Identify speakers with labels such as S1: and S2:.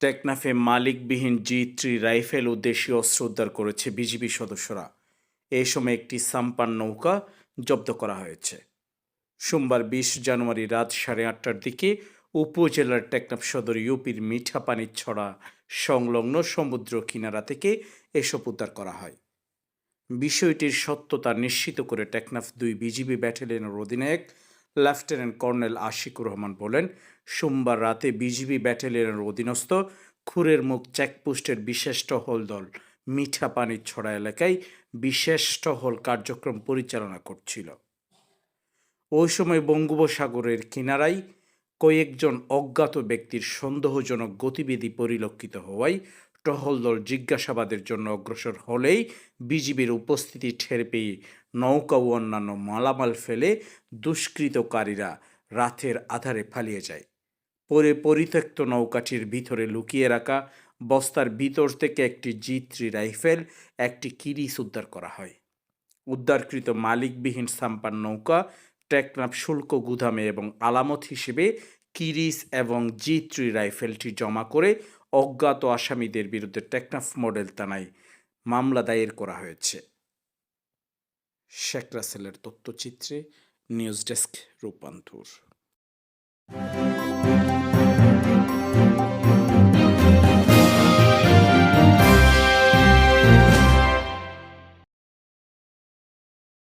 S1: টেকনাফে মালিকবিহীন জি3 rifle ও দেশীয় অস্ত্র উদ্ধার করেছে বিজিবি সদস্যরা। এই সময় একটি সাম্পান নৌকা জব্দ করা হয়েছে। সোমবার ২০ জানুয়ারি রাত 8:30টার দিকে উপজেলার টেকনাফ সদর ইউপির মিঠাপানির ছড়া সংলগ্ন সমুদ্র কিনারা থেকে এসব উদ্ধার করা হয়। বিষয়টির সত্যতা নিশ্চিত করে টেকনাফ ২ বিজিবি ব্যাটালিয়নের অধিনায়ক লেফটেন্যান্ট কর্নেল আশিকুর রহমান বলেন, সোমবার রাতে বিজিবি ব্যাটালিয়নের অধীনস্থ খুরের মুখ চেকপোস্টের বিশেষ টহল দল মিঠাপানির ছড়া এলাকায় বিশেষ টহল কার্যক্রম পরিচালনা করছিল। ওই সময় বঙ্গোপসাগরের কিনারায় কয়েকজন অজ্ঞাত ব্যক্তির সন্দেহজনক গতিবিধি পরিলক্ষিত হওয়ায় টহল দল জিজ্ঞাসাবাদের জন্য অগ্রসর হলেই বিজিবির উপস্থিতি টের পেয়ে নৌকা ও অন্যান্য মালামাল ফেলে দুষ্কৃতকারীরা রাতের আধারে পালিয়ে যায়। পরে পরিত্যক্ত নৌকাটির ভিতরে লুকিয়ে রাখা বস্তার ভিতর থেকে একটি জি3 রাইফেল, একটি কিরিস উদ্ধার করা হয়। উদ্ধারকৃত মালিকবিহীন সাম্পান নৌকা টেকনাফ শুল্ক গুদামে এবং আলামত হিসেবে কিরিস এবং জি3 রাইফেলটি জমা করে অজ্ঞাত আসামিদের বিরুদ্ধে টেকনাফ মডেল থানায় মামলা দায়ের করা হয়েছে। শেখ রাসেলের তথ্যচিত্রে নিউজ ডেস্ক, রূপান্তর।